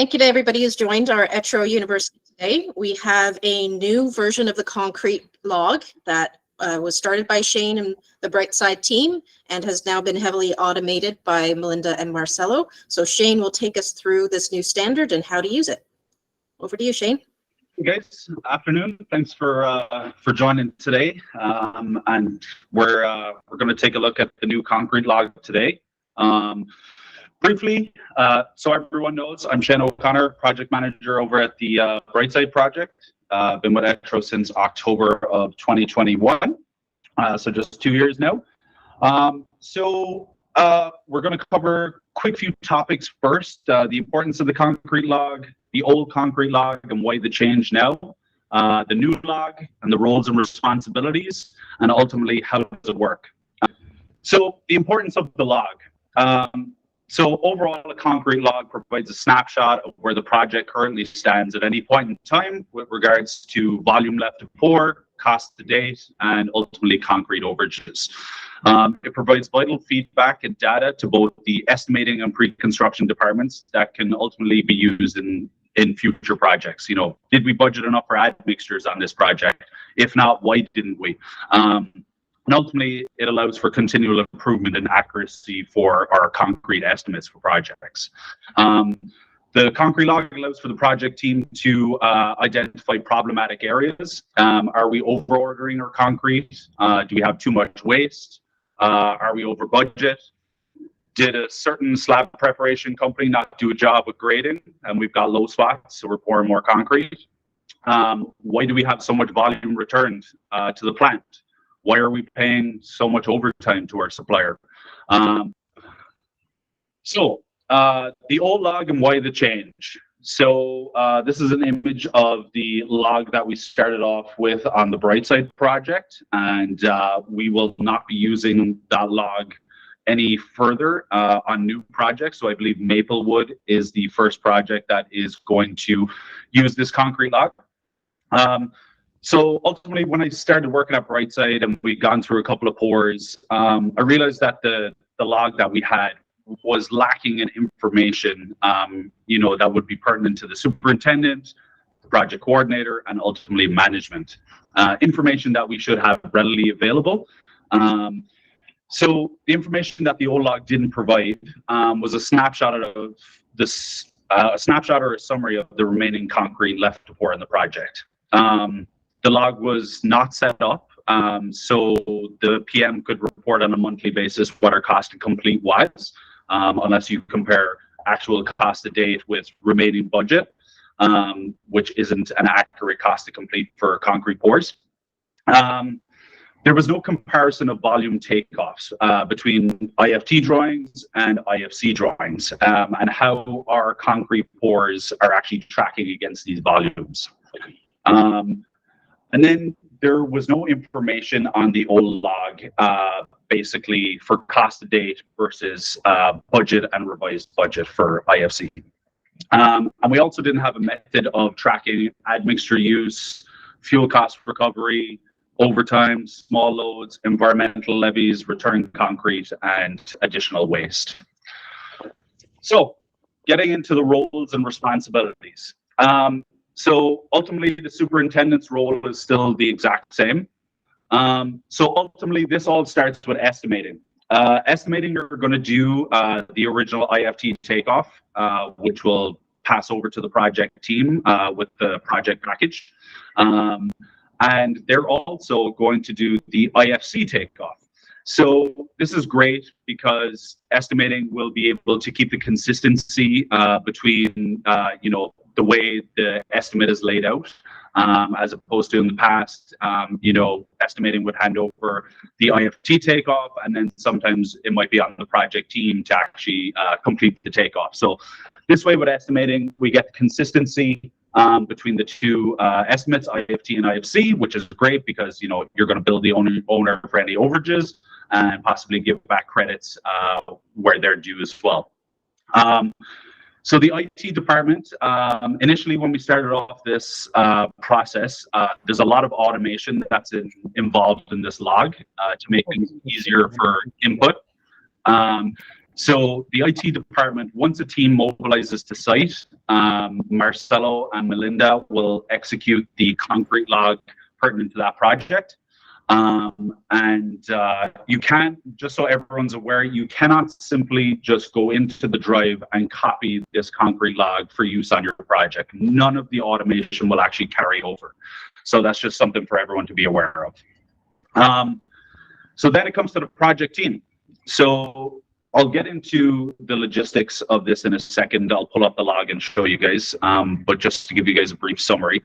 Thank you to everybody who's joined our ETRO University today. We have a new version of the concrete log that was started by Shane and the Brightside team and has now been heavily automated by Melinda and Marcelo. So Shane will take us through this new standard and how to use it. Over to you, Shane. Hey guys, afternoon. Thanks for joining today. And we're going to take a look at the new concrete log today. Briefly, so everyone knows, I'm Shane O'Connor, project manager over at the Brightside project. Been with ETRO since October of 2021, so just 2 years now. We're going to cover quick few topics first, the importance of the concrete log, the old concrete log and why the change now, the new log and the roles and responsibilities, and ultimately how does it work. So the importance of the log. So overall, a concrete log provides a snapshot of where the project currently stands at any point in time with regards to volume left to pour, cost to date, and ultimately concrete overages. It provides vital feedback and data to both the estimating and pre-construction departments that can ultimately be used in future projects. You know, did we budget enough for admixtures on this project? If not, why didn't we? And ultimately, it allows for continual improvement and accuracy for our concrete estimates for projects. The concrete log allows for the project team to identify problematic areas. Are we over ordering our concrete? Do we have too much waste? Are we over budget? Did a certain slab preparation company not do a job with grading and we've got low spots, so we're pouring more concrete? Why do we have so much volume returned to the plant? Why are we paying so much overtime to our supplier? The old log and why the change. So this is an image of the log that we started off with on the Brightside project, and we will not be using that log any further on new projects. So I believe Maplewood is the first project that is going to use this concrete log. So ultimately, when I started working at Brightside and we'd gone through a couple of pours, I realized that the log that we had was lacking in information, that would be pertinent to the superintendent, the project coordinator, and ultimately management. Information that we should have readily available. So the information that the old log didn't provide was a snapshot of this, a snapshot or a summary of the remaining concrete left to pour in the project. The log was not set up, so the PM could report on a monthly basis what our cost to complete was, unless you compare actual cost to date with remaining budget, which isn't an accurate cost to complete for concrete pours. There was no comparison of volume takeoffs between IFT drawings and IFC drawings, and how our concrete pours are actually tracking against these volumes. And then there was no information on the old log, basically for cost to date versus budget and revised budget for IFC. And we also didn't have a method of tracking admixture use, fuel cost recovery, overtime, small loads, environmental levies, return concrete, and additional waste. So getting into the roles and responsibilities. So ultimately, the superintendent's role is still the exact same. So ultimately, this all starts with estimating. Estimating, you're going to do the original IFT takeoff, which will pass over to the project team with the project package. And they're also going to do the IFC takeoff. So this is great because estimating will be able to keep the consistency between, the way the estimate is laid out, as opposed to in the past, estimating would hand over the IFT takeoff, and then sometimes it might be on the project team to actually complete the takeoff. So this way with estimating, we get consistency between the two estimates, IFT and IFC, which is great because, you're going to build the owner for any overages and possibly give back credits where they're due as well. So the IT department, initially when we started off this process, there's a lot of automation that's involved in this log to make things easier for input. So the IT department, once a team mobilizes to site, Marcelo and Melinda will execute the concrete log pertinent to that project. You can't, just so everyone's aware, you cannot simply just go into the drive and copy this concrete log for use on your project. None of the automation will actually carry over. So that's just something for everyone to be aware of. So then it comes to the project team. So I'll get into the logistics of this in a second. I'll pull up the log and show you guys, but just to give you guys a brief summary.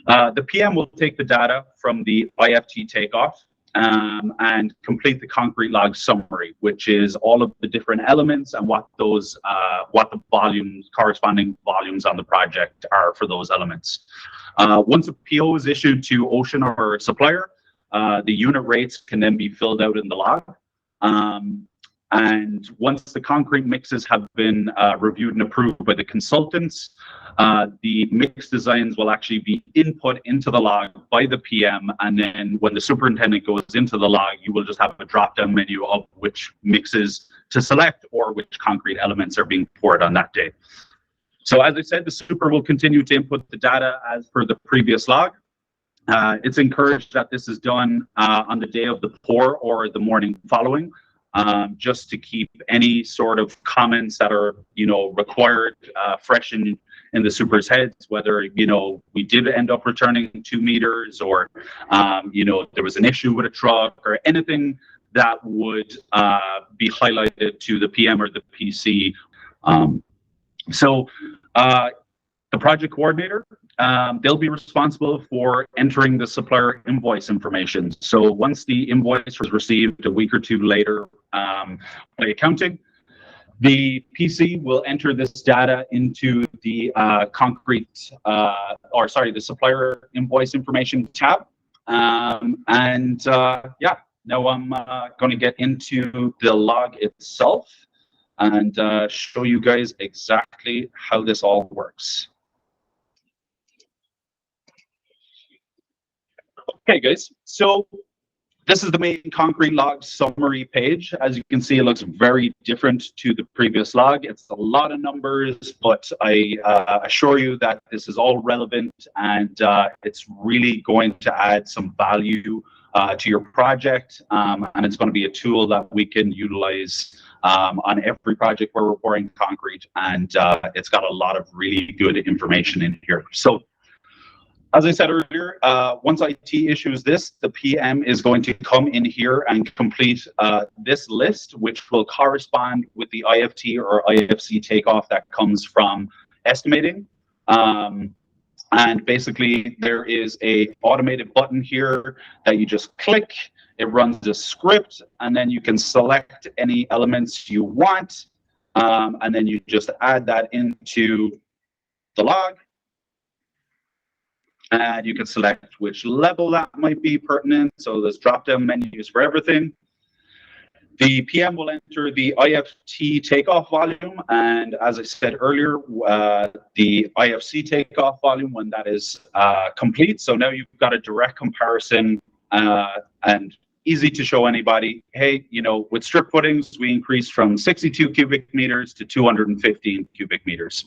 The PM will take the data from the IFT takeoff and complete the concrete log summary, which is all of the different elements and what those, what the volumes, corresponding volumes on the project are for those elements. Once a PO is issued to Ocean or supplier, the unit rates can then be filled out in the log. And once the concrete mixes have been reviewed and approved by the consultants, the mix designs will actually be input into the log by the PM. And then when the superintendent goes into the log, you will just have a drop-down menu of which mixes to select or which concrete elements are being poured on that day. So as I said, the super will continue to input the data as per the previous log. It's encouraged that this is done on the day of the pour or the morning following. Just to keep any sort of comments that are, required fresh in the super's heads, whether, we did end up returning 2 meters or, there was an issue with a truck or anything that would be highlighted to the PM or the PC. The project coordinator, they'll be responsible for entering the supplier invoice information. So once the invoice was received a week or two later by accounting, the PC will enter this data into the the supplier invoice information tab. Now I'm going to get into the log itself and show you guys exactly how this all works. Okay, guys, so this is the main concrete log summary page. As you can see, it looks very different to the previous log. It's a lot of numbers, but I assure you that this is all relevant and it's really going to add some value to your project. And it's going to be a tool that we can utilize on every project where we're pouring concrete. And it's got a lot of really good information in here. So as I said earlier, once IT issues this, the PM is going to come in here and complete this list, which will correspond with the IFT or IFC takeoff that comes from estimating. And basically, there is a automated button here that you just click. It runs a script, and then you can select any elements you want, and then you just add that into the log. And you can select which level that might be pertinent. So there's drop-down menus for everything. The PM will enter the IFT takeoff volume. And as I said earlier, the IFC takeoff volume when that is complete. So now you've got a direct comparison and easy to show anybody, hey, with strip footings, we increased from 62 cubic meters to 215 cubic meters.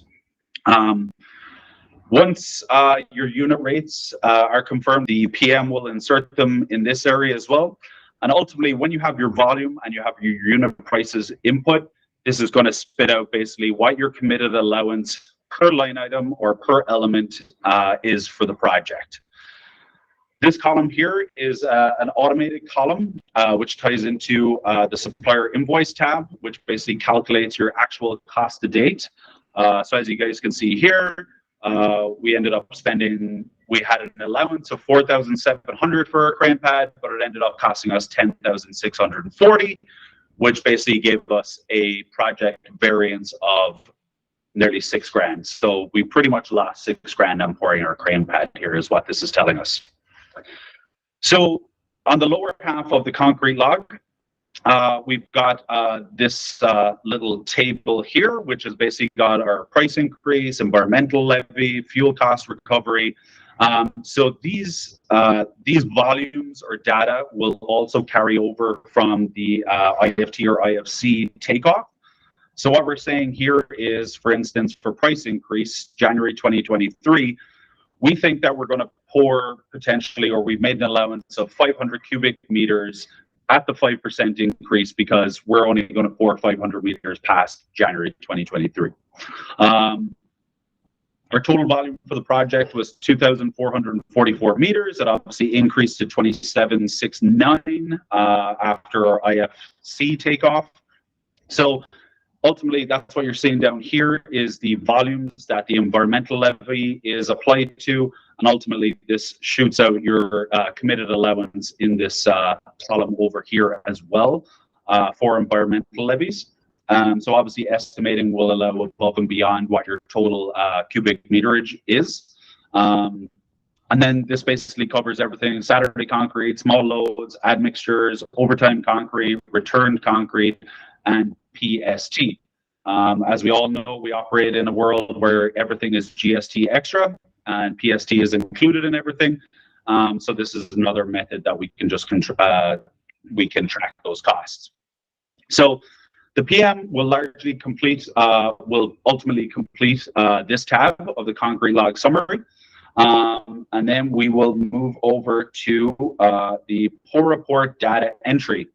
Once your unit rates are confirmed, the PM will insert them in this area as well. And ultimately, when you have your volume and you have your unit prices input, this is going to spit out basically what your committed allowance per line item or per element is for the project. This column here is an automated column, which ties into the supplier invoice tab, which basically calculates your actual cost to date. So as you guys can see here, we ended up spending, we had an allowance of 4,700 for a crane pad, but it ended up costing us 10,640, which basically gave us a project variance of nearly $6,000. So we pretty much lost $6,000 on pouring our crane pad here is what this is telling us. So on the lower half of the concrete log, we've got this little table here, which has basically got our price increase, environmental levy, fuel cost recovery. So these volumes or data will also carry over from the IFT or IFC takeoff. So what we're saying here is, for instance, for price increase, January 2023, we think that we're going to pour potentially, or we've made an allowance of 500 cubic meters at the 5% increase because we're only going to pour 500 meters past January 2023. Our total volume for the project was 2,444 meters. It obviously increased to 2,769 after our IFC takeoff. So ultimately, that's what you're seeing down here is the volumes that the environmental levy is applied to, and ultimately this shoots out your committed allowance in this column over here as well for environmental levies. So obviously estimating will allow above and beyond what your total cubic meterage is. And then this basically covers everything: Saturday concrete, small loads, admixtures, overtime concrete, returned concrete, and PST. As we all know, we operate in a world where everything is GST extra and PST is included in everything. So this is another method that we can just track those costs. So the PM will largely complete, will ultimately complete this tab of the concrete log summary. And then we will move over to the pour report data entry.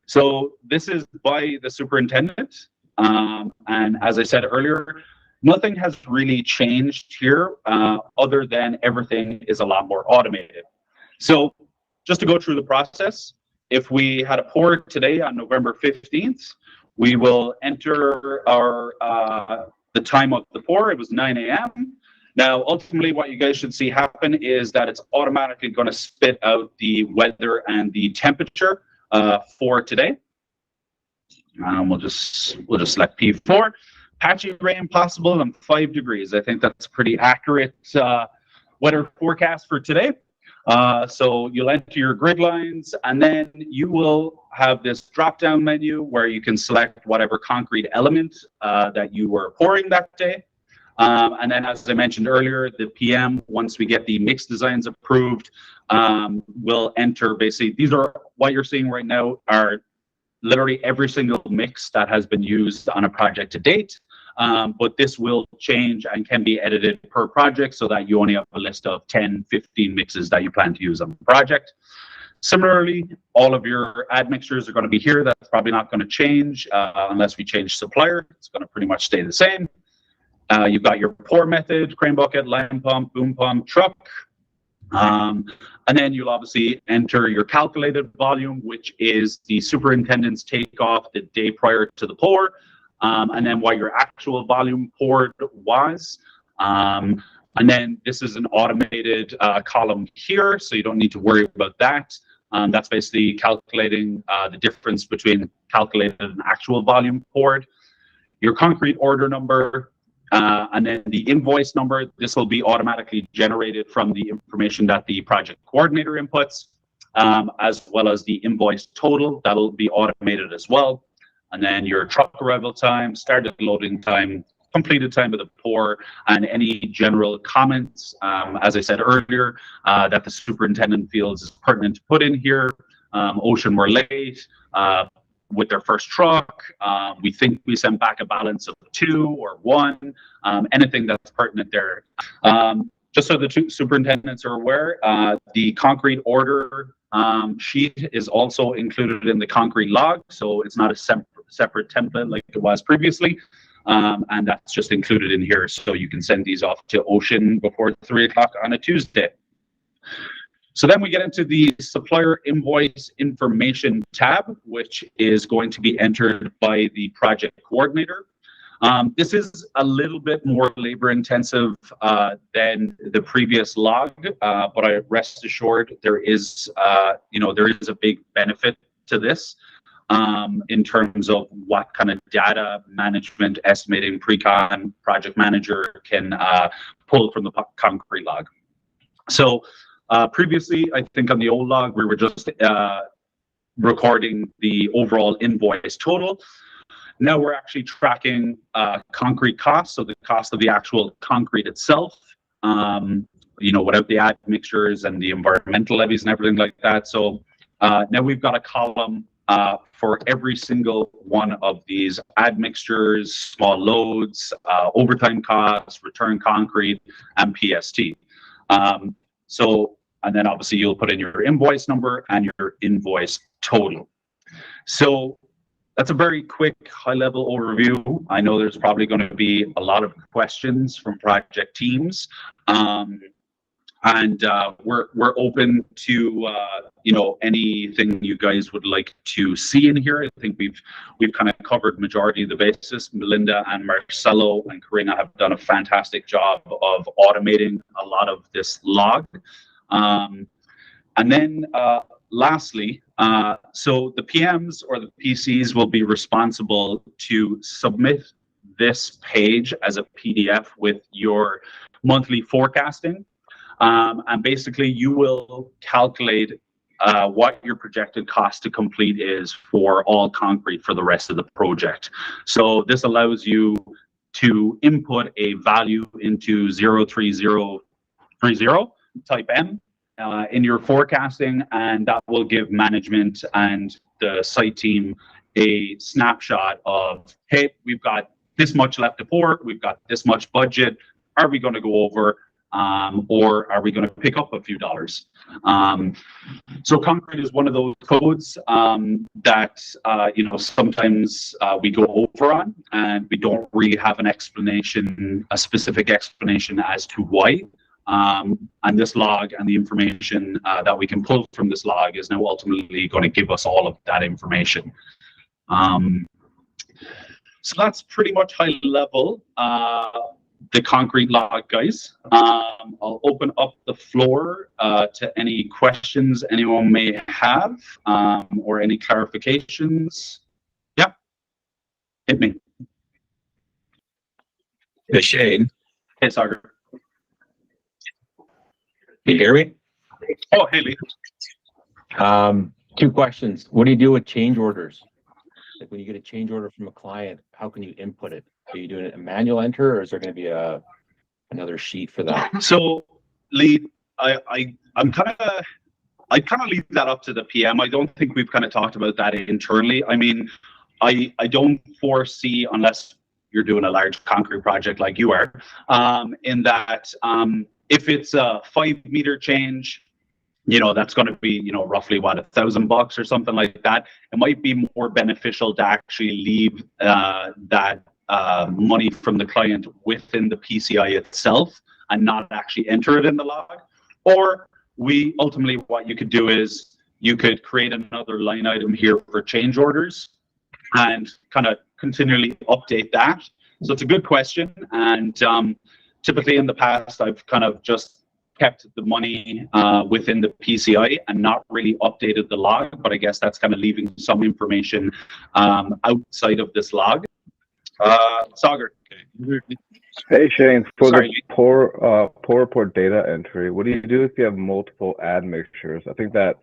So this is by the superintendent. And as I said earlier, nothing has really changed here other than everything is a lot more automated. So just to go through the process, if we had a pour today on November 15th, we will enter our the time of the pour. It was 9 a.m. Now, ultimately, what you guys should see happen is that it's automatically going to spit out the weather and the temperature for today. We'll just select P4. Patchy rain possible and 5 degrees. I think that's a pretty accurate weather forecast for today. So you'll enter your grid lines, and then you will have this drop-down menu where you can select whatever concrete element that you were pouring that day. And then, as I mentioned earlier, the PM, once we get the mix designs approved, will enter basically, these are what you're seeing right now are literally every single mix that has been used on a project to date. But this will change and can be edited per project so that you only have a list of 10, 15 mixes that you plan to use on the project. Similarly, all of your admixtures are going to be here. That's probably not going to change unless we change supplier. It's going to pretty much stay the same. You've got your pour method: crane bucket, line pump, boom pump, truck. And then you'll obviously enter your calculated volume, which is the superintendent's takeoff the day prior to the pour, and then what your actual volume poured was. And then this is an automated column here, so you don't need to worry about that. That's basically calculating the difference between calculated and actual volume poured. Your concrete order number, and then the invoice number. This will be automatically generated from the information that the project coordinator inputs, as well as the invoice total. That'll be automated as well. And then your truck arrival time, started loading time, completed time of the pour, and any general comments, as I said earlier, that the superintendent feels is pertinent to put in here. Ocean were late with their first truck. We think we sent back a balance of 2 or 1, anything that's pertinent there. Just so the two superintendents are aware, the concrete order sheet is also included in the concrete log, so it's not a separate template like it was previously, and that's just included in here, so you can send these off to Ocean before 3 o'clock on a Tuesday. So then we get into the supplier invoice information tab, which is going to be entered by the project coordinator. This is a little bit more labor intensive than the previous log, but I rest assured there is, there is a big benefit to this in terms of what kind of data management, estimating, pre-con, project manager can pull from the concrete log. So previously, I think on the old log, we were just recording the overall invoice total. Now we're actually tracking concrete costs, so the cost of the actual concrete itself, without the admixtures and the environmental levies and everything like that. So now we've got a column for every single one of these admixtures, small loads, overtime costs, return concrete, and PST. And then obviously you'll put in your invoice number and your invoice total. So that's a very quick high-level overview. I know there's probably going to be a lot of questions from project teams. We're open to anything you guys would like to see in here. I think we've kind of covered majority of the basis. Melinda and Marcelo and Karina have done a fantastic job of automating a lot of this log. Lastly, so the PMs or the PCs will be responsible to submit this page as a PDF with your monthly forecasting. And basically you will calculate what your projected cost to complete is for all concrete for the rest of the project. So this allows you to input a value into 03030 type M in your forecasting, and that will give management and the site team a snapshot of, hey, we've got this much left to pour, we've got this much budget, are we going to go over? Or are we going to pick up a few dollars? So concrete is one of those codes that sometimes we go over on, and we don't really have a specific explanation as to why. And this log and the information that we can pull from this log is now ultimately going to give us all of that information. So that's pretty much high level. The concrete log, guys. I'll open up the floor to any questions anyone may have or any clarifications. Yeah, hit me. Hey, Shane. Hey, Sagar. Can you hear me? Oh, hey, Lee. 2 questions. What do you do with change orders? Like when you get a change order from a client, how can you input it? Are you doing it a manual enter, or is there going to be another sheet for that? So, Lee, I'd kind of leave that up to the PM. I don't think we've kind of talked about that internally. I mean, I don't foresee, unless you're doing a large concrete project like you are, in that if it's a 5-meter change, that's going to be, roughly what, $1,000 or something like that. It might be more beneficial to actually leave that money from the client within the PCI itself and not actually enter it in the log. Or ultimately what you could do is you could create another line item here for change orders and kind of continually update that. So it's a good question. And typically in the past, I've kind of just kept the money within the PCI and not really updated the log, but I guess that's kind of leaving some information outside of this log. Sagar. Hey Shane, for the pour report data entry, what do you do if you have multiple admixtures? I think that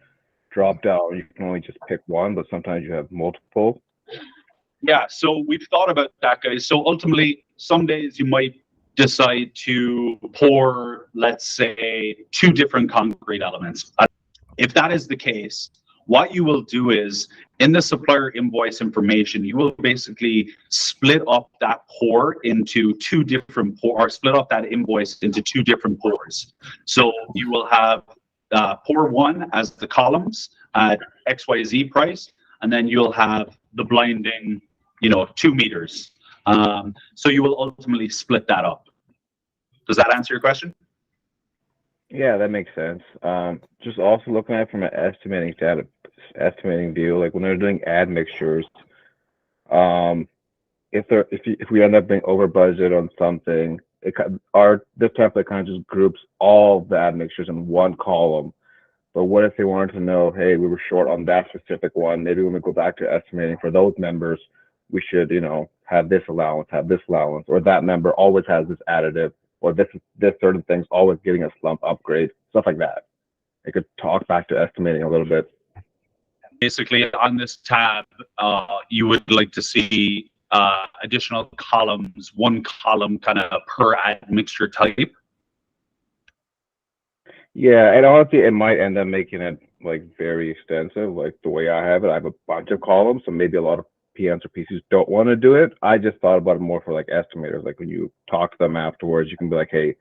drop down, you can only just pick one, but sometimes you have multiple. Yeah, so we've thought about that, guys. So ultimately, some days you might decide to pour, let's say, 2 different concrete elements. If that is the case, what you will do is in the supplier invoice information, you will basically split up that pour into 2 different or split up that invoice into 2 different pours. So you will have pour 1 as the columns at XYZ price, and then you'll have the blinding, 2 meters. So you will ultimately split that up. Does that answer your question? Yeah, that makes sense. Just also looking at it from an estimating view, like when they're doing admixtures, if we end up being over budget on something, this template kind of just groups all the admixtures in one column. But what if they wanted to know, hey, we were short on that specific one? Maybe when we go back to estimating for those members, we should, have this allowance, or that member always has this additive, or this certain thing's always getting a slump upgrade, stuff like that. I could talk back to estimating a little bit. Basically, on this tab, you would like to see additional columns, 1 column kind of per admixture type. Yeah, and honestly, it might end up making it like very extensive. Like the way I have it, I have a bunch of columns, so maybe a lot of PMs or PCs don't want to do it. I just thought about it more for like estimators. Like when you talk to them afterwards, you can be like, hey,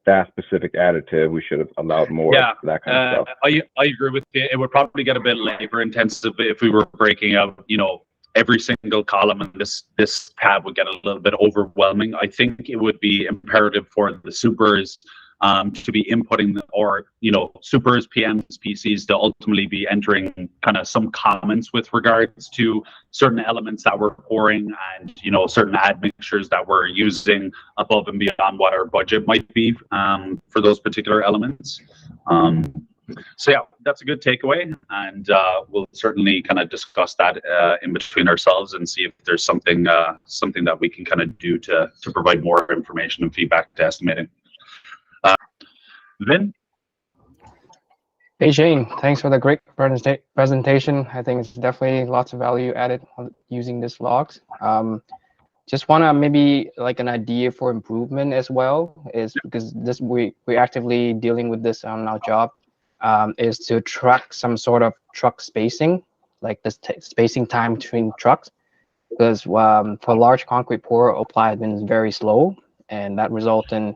that specific additive, we should have allowed more. Yeah, that kind of stuff. I agree with you. It would probably get a bit labor intensive if we were breaking out, you know, every single column, and this tab would get a little bit overwhelming. I think it would be imperative for the supers to be inputting, or you know, supers, PMs, PCs to ultimately be entering kind of some comments with regards to certain elements that we're pouring, and you know, certain admixtures that we're using above and beyond what our budget might be for those particular elements. So yeah, that's a good takeaway, and we'll certainly kind of discuss that in between ourselves and see if there's something that we can kind of do to provide more information and feedback to estimating. Vin? Hey Shane, thanks for the great presentation. I think it's definitely lots of value added on using this logs. Just want to maybe like an idea for improvement as well, is because this we're actively dealing with this on our job, is to track some sort of truck spacing, like the spacing time between trucks, because for large concrete pour, apply has been very slow, and that results in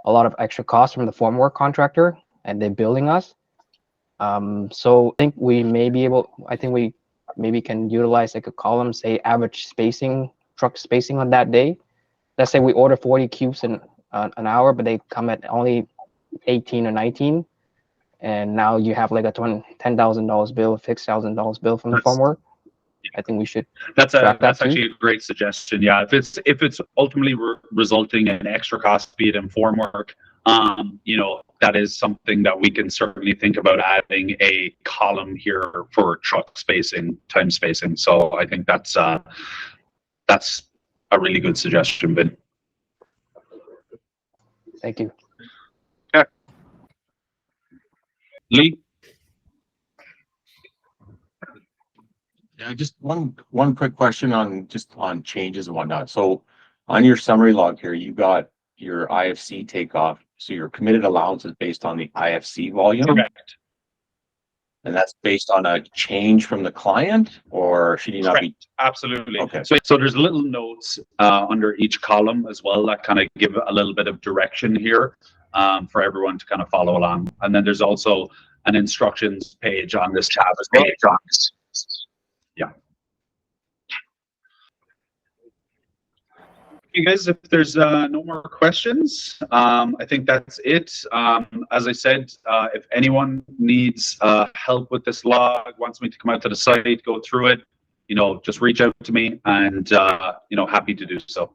a lot of extra costs from the formwork contractor, and they're billing us. So I think we may be able, I think we maybe can utilize like a column, say average spacing, truck spacing on that day. Let's say we order 40 cubes in an hour, but they come at only 18 or 19. And now you have like a $10,000 bill, $6,000 bill from the formwork. I think we should. That's actually a great suggestion. Yeah, if it's ultimately resulting in extra cost, be it in formwork, you know, that is something that we can certainly think about adding a column here for truck spacing, time spacing. So I think that's a really good suggestion, Ben. Thank you. Okay. Lee? Yeah, just one quick question on changes and whatnot. So on your summary log here, you got your IFC takeoff. So your committed allowance is based on the IFC volume. Correct. And that's based on a change from the client, or should you not be? Absolutely. Okay. So there's little notes under each column as well that kind of give a little bit of direction here for everyone to kind of follow along. And then there's also an instructions page on this tab as well. Yeah. Okay, guys, if there's no more questions, I think that's it. As I said, if anyone needs help with this log, wants me to come out to the site, go through it, you know, just reach out to me, and you know, happy to do so.